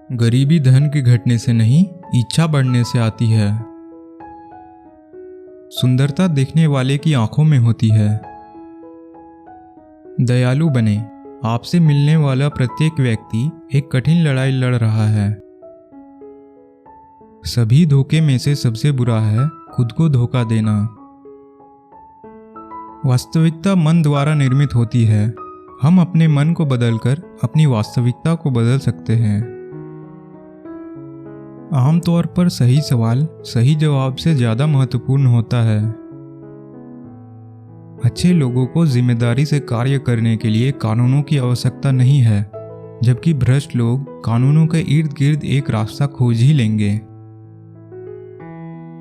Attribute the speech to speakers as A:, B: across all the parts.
A: गरीबी धन के घटने से नहीं, इच्छा बढ़ने से आती है। सुंदरता देखने वाले की आंखों में होती है। दयालु बने। आपसे मिलने वाला प्रत्येक व्यक्ति एक कठिन लड़ाई लड़ रहा है। सभी धोखे में से सबसे बुरा है खुद को धोखा देना। वास्तविकता मन द्वारा निर्मित होती है। हम अपने मन को बदलकर अपनी वास्तविकता को बदल सकते हैं। आमतौर पर सही सवाल सही जवाब से ज्यादा महत्वपूर्ण होता है। अच्छे लोगों को जिम्मेदारी से कार्य करने के लिए कानूनों की आवश्यकता नहीं है, जबकि भ्रष्ट लोग कानूनों के इर्द गिर्द एक रास्ता खोज ही लेंगे।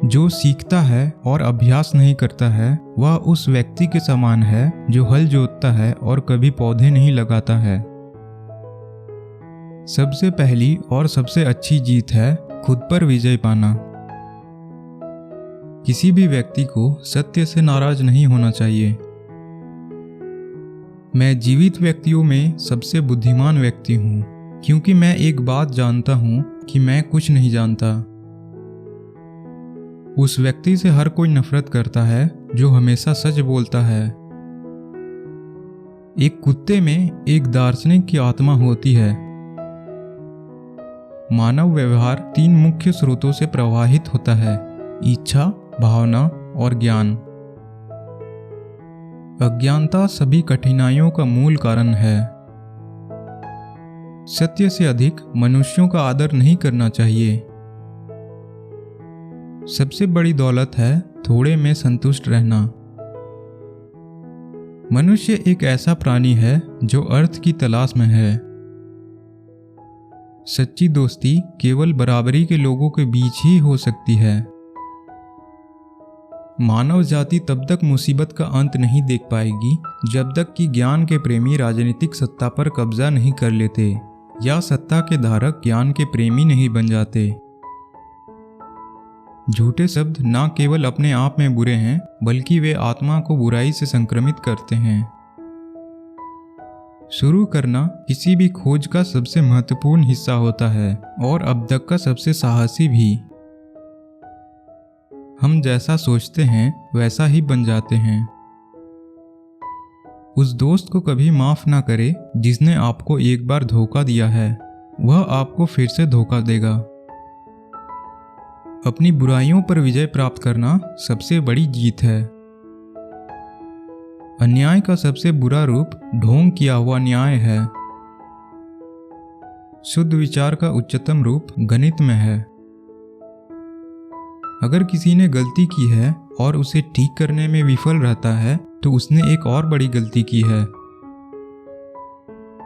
A: जो सीखता है और अभ्यास नहीं करता है वह उस व्यक्ति के समान है जो हल जोतता है और कभी पौधे नहीं लगाता है। सबसे पहली और सबसे अच्छी जीत है खुद पर विजय पाना। किसी भी व्यक्ति को सत्य से नाराज नहीं होना चाहिए। मैं जीवित व्यक्तियों में सबसे बुद्धिमान व्यक्ति हूं, क्योंकि मैं एक बात जानता हूं कि मैं कुछ नहीं जानता। उस व्यक्ति से हर कोई नफरत करता है जो हमेशा सच बोलता है। एक कुत्ते में एक दार्शनिक की आत्मा होती है। मानव व्यवहार 3 मुख्य स्रोतों से प्रवाहित होता है: इच्छा, भावना और ज्ञान। अज्ञानता सभी कठिनाइयों का मूल कारण है। सत्य से अधिक मनुष्यों का आदर नहीं करना चाहिए। सबसे बड़ी दौलत है थोड़े में संतुष्ट रहना। मनुष्य एक ऐसा प्राणी है जो अर्थ की तलाश में है। सच्ची दोस्ती केवल बराबरी के लोगों के बीच ही हो सकती है। मानव जाति तब तक मुसीबत का अंत नहीं देख पाएगी जब तक कि ज्ञान के प्रेमी राजनीतिक सत्ता पर कब्जा नहीं कर लेते या सत्ता के धारक ज्ञान के प्रेमी नहीं बन जाते। झूठे शब्द न केवल अपने आप में बुरे हैं, बल्कि वे आत्मा को बुराई से संक्रमित करते हैं। शुरू करना किसी भी खोज का सबसे महत्वपूर्ण हिस्सा होता है और अब तक का सबसे साहसी भी। हम जैसा सोचते हैं वैसा ही बन जाते हैं। उस दोस्त को कभी माफ ना करें जिसने आपको एक बार धोखा दिया है, वह आपको फिर से धोखा देगा। अपनी बुराइयों पर विजय प्राप्त करना सबसे बड़ी जीत है। अन्याय का सबसे बुरा रूप ढोंग किया हुआ न्याय है। शुद्ध विचार का उच्चतम रूप गणित में है। अगर किसी ने गलती की है और उसे ठीक करने में विफल रहता है तो उसने एक और बड़ी गलती की है।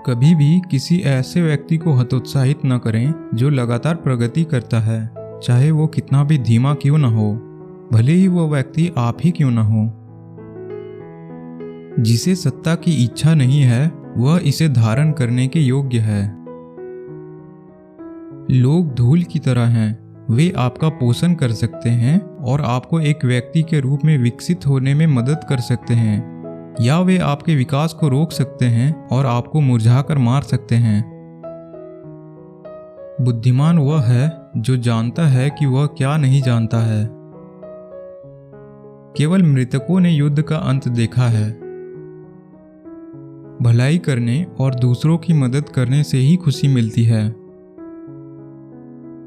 A: कभी भी किसी ऐसे व्यक्ति को हतोत्साहित न करें जो लगातार प्रगति करता है, चाहे वो कितना भी धीमा क्यों न हो, भले ही वो व्यक्ति आप ही क्यों न हो। जिसे सत्ता की इच्छा नहीं है वह इसे धारण करने के योग्य है। लोग धूल की तरह हैं, वे आपका पोषण कर सकते हैं और आपको एक व्यक्ति के रूप में विकसित होने में मदद कर सकते हैं, या वे आपके विकास को रोक सकते हैं और आपको मुरझाकर मार सकते हैं। बुद्धिमान वह है जो जानता है कि वह क्या नहीं जानता है। केवल मृतकों ने युद्ध का अंत देखा है। भलाई करने और दूसरों की मदद करने से ही खुशी मिलती है।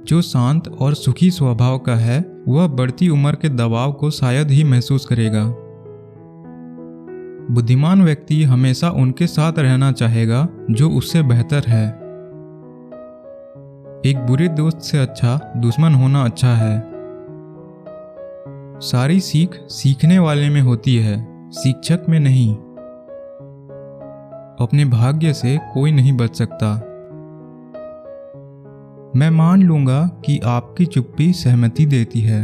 A: जो शांत और सुखी स्वभाव का है वह बढ़ती उम्र के दबाव को शायद ही महसूस करेगा। बुद्धिमान व्यक्ति हमेशा उनके साथ रहना चाहेगा जो उससे बेहतर है। एक बुरे दोस्त से अच्छा दुश्मन होना अच्छा है। सारी सीख सीखने वाले में होती है, शिक्षक में नहीं। अपने भाग्य से कोई नहीं बच सकता। मैं मान लूंगा कि आपकी चुप्पी सहमति देती है।